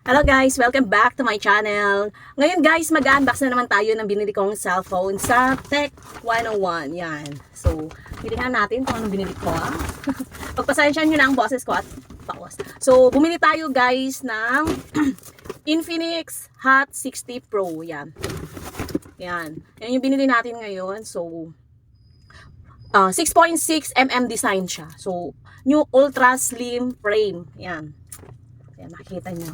Hello guys! Welcome back to my channel. Ngayon guys, mag-unbox na naman tayo ng binili kong cellphone sa Tech 101. Yan. So, tingnan natin kung anong binili ko. Pagpasensyahan nyo na ang boses ko at paos. So, bumili tayo guys ng Infinix Hot 60 Pro. Yan. Yan. Yan yung binili natin ngayon. So, 6.6 mm design siya. So, new ultra slim frame. Yan. Yan, makikita nyo.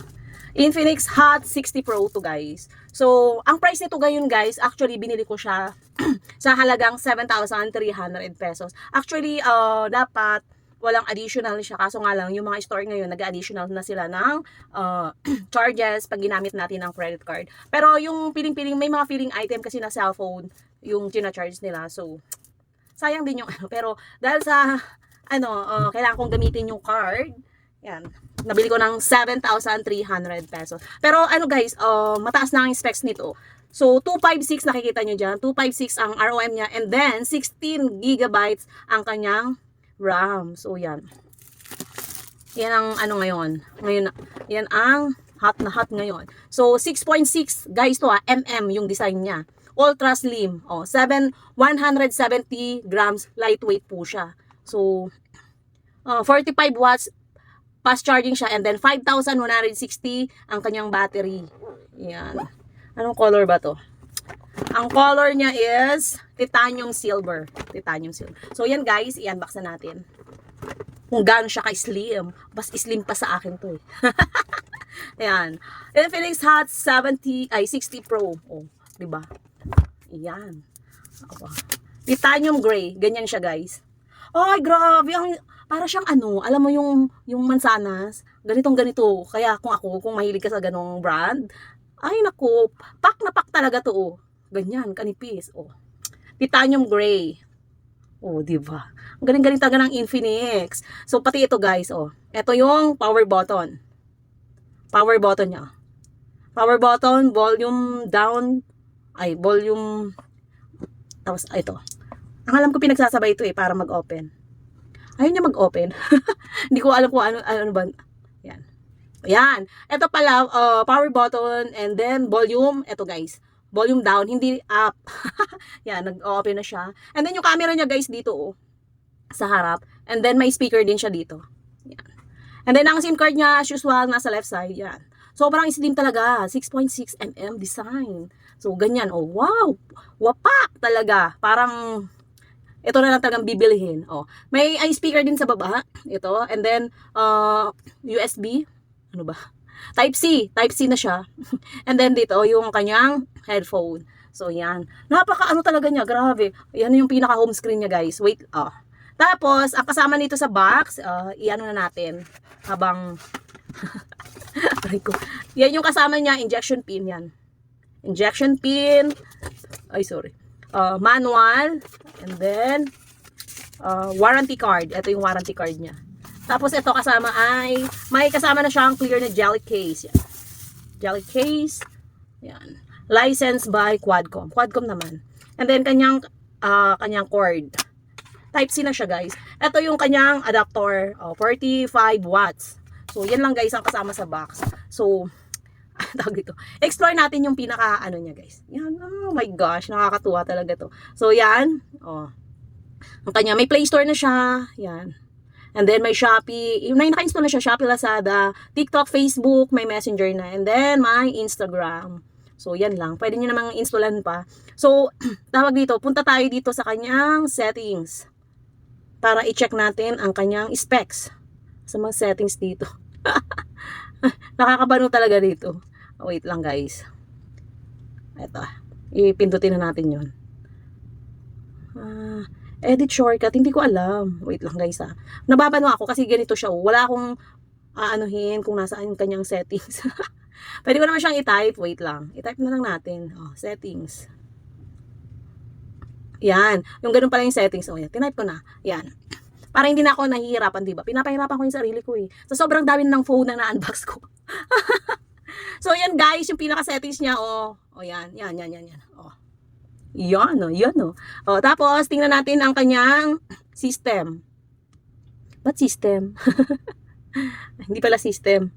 Infinix Hot 60 Pro to guys. So, ang price nito ngayon guys, actually binili ko siya sa halagang 7,300 pesos. Actually, dapat walang additional siya. Kaso nga lang, yung mga store ngayon, nag-additional na sila ng charges pag ginamit natin ng credit card. Pero yung piling-piling, may mga feeling item kasi na cellphone, yung tina-charge nila. So, sayang din yung pero dahil sa, kailangan kong gamitin yung card, yan. Nabili ko ng 7,300 pesos. Pero guys, mataas na ang specs nito. So 256 nakikita nyo dyan. 256 ang ROM niya. And then 16 gigabytes ang kanyang RAM. So yan. Yan ang ngayon. Yan ang hot na hot ngayon. So 6.6 guys to mm yung design niya. Ultra slim. 170 grams lightweight po siya. So 45 watts fast charging siya, and then 5,160 ang kanyang battery. Yan. Anong color ba to? Ang color niya is titanium silver. Titanium silver. So yan guys, i-unbox na natin. Kung gaano siya ka-slim. Bas slim pa sa akin to eh. Yan. Infinix Hot 60 Pro. Oh, di ba? Yan. Titanium gray. Ganyan siya guys. Ay, grabe. Para siyang alam mo yung mansanas, ganitong ganito. Kaya kung mahilig ka sa ganong brand, ay naku, pak na pak talaga to. Oh. Ganyan, kanipis. Oh. Titanium gray. Oh, di ba? Ang galing-galing talaga ng Infinix. So pati ito guys, oh. Ito yung power button. Power button niya. Power button, volume down, volume, tapos ito. Ang alam ko pinagsasabay ito para mag-open. Ayun niya mag-open. Hindi ko alam kung ano ba. Yan. Yan. Ito pala, power button and then volume. Ito guys. Volume down, hindi up. Yan, nag-open na siya. And then yung camera niya guys dito sa harap. And then may speaker din siya dito. Yan. And then ang SIM card niya as usual nasa left side. Yan. Sobrang slim talaga. 6.6 mm design. So ganyan. Oh, wow. Wapak talaga. Parang ito na lang talagang bibilihin. Oh. May speaker din sa baba. Ito. And then, USB. Ano ba? Type-C. Type-C na siya. And then dito, yung kanyang headphone. So, yan. Napaka talaga niya. Grabe. Yan yung pinaka home screen niya, guys. Wait. Tapos, ang kasama nito sa box, na natin. Habang, yan yung kasama niya, injection pin yan. Injection pin. Ay, sorry. Manual, and then warranty card. Ito yung warranty card niya. Tapos ito kasama ay may kasama na siyang clear na jelly case. Yan. Jelly case. Yan. Licensed by Quadcom. Quadcom naman. And then kanyang cord. Type-C na siya guys. Ito yung kanyang adapter. 45 watts. So yan lang guys ang kasama sa box. So explore natin yung pinaka niya guys. Yan, oh my gosh, nakakatuwa talaga to. So yan, ang kanya may Play Store na siya. Yan. And then may Shopee, naka-install na siya, Shopee, Lazada, TikTok, Facebook, may Messenger na. And then may Instagram. So yan lang, pwede niyo namang installan pa. So tawag dito, punta tayo dito sa kanyang settings para i-check natin ang kanyang specs sa mga settings dito. Nakakabano talaga dito. Wait lang guys. Ito. Ipindutin na natin yun. Edit shortcut. Hindi ko alam. Wait lang guys Nababano ako kasi ganito siya. Wala akong kung nasaan yung kanyang settings. Pwede ko naman siyang i-type. Wait lang. I-type na lang natin. Settings. Yan. Yung ganun pala yung settings. Yan. Tinype ko na. Yan. Para hindi na ako nahihirapan, diba? Pinapahirapan ko yung sarili ko So, sobrang dami ng phone na na-unbox ko. So, yan guys, yung pinaka-settings niya, yan. Yan. Yan. Tapos, tingnan natin ang kanyang system. Ba't system? Hindi pala system.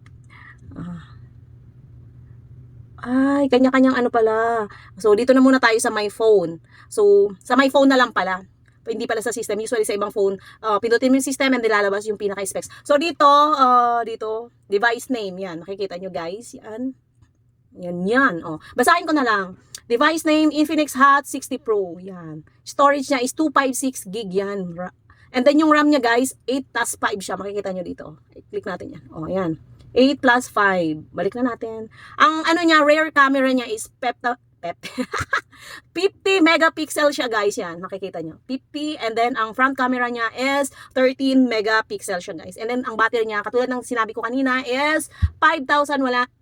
Ay, kanya-kanyang ano pala. So, dito na muna tayo sa my phone. So, sa my phone na lang pala. Hindi pala sa system. Usually sa ibang phone, pindutin mo yung system and nilalabas yung pinaka-specs. So, dito, device name. Yan, makikita nyo guys. Yan. Oh. Basahin ko na lang. Device name, Infinix Hot 60 Pro. Yan. Storage niya is 256 gig yan. And then yung RAM niya guys, 8 plus 5 siya. Makikita nyo dito. Click natin yan. Oh, yan. 8 plus 5. Balik na natin. Ang ano niya, rear camera niya is 50 megapixel siya guys. Yan, makikita nyo. 50 and then ang front camera niya is 13 megapixel siya guys. And then ang battery niya, katulad ng sinabi ko kanina, is 5,160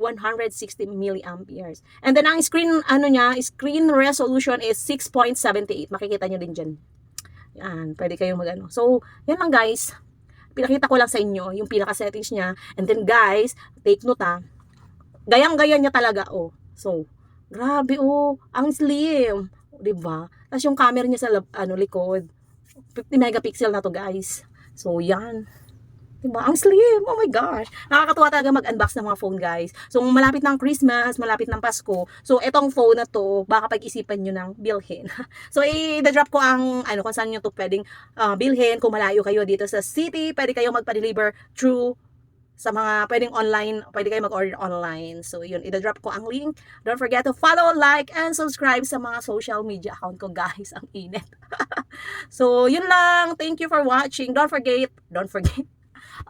milliamperes. And then ang screen resolution is 6.78. Makikita nyo din dyan. Yan, pwede kayong magano. So, yan lang guys. Pinakita ko lang sa inyo yung pinaka-settings niya. And then guys, take note gayang-gaya niya talaga, oh. So, grabe, oh. Ang slim. Diba? Tapos yung camera niya sa likod. 50 megapixel na to, guys. So, yan. Diba? Ang slim. Oh my gosh. Nakakatuwa talaga mag-unbox ng mga phone, guys. So, malapit ng Christmas, malapit ng Pasko. So, etong phone na to, baka pag-isipan nyo ng bilhin. So, i-drop ko ang, kung saan nyo to pwedeng bilhin. Kung malayo kayo dito sa city, pwede kayo magpa-deliver through sa mga pwedeng online, pwede kayo mag-order online. So, yun, i-drop ko ang link. Don't forget to follow, like, and subscribe sa mga social media account ko, guys. Ang init. So, yun lang. Thank you for watching. Don't forget.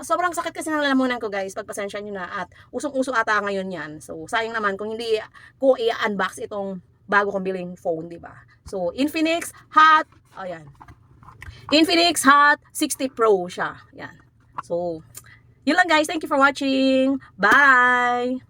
Sobrang sakit kasi ng lalamunan ko guys, pagpasensya nyo na at usong-uso ata ngayon yan. So sayang naman kung hindi ko i-unbox itong bago kong biling phone, di ba? So Infinix Hot 60 Pro siya. Yan. So yun lang guys, thank you for watching. Bye!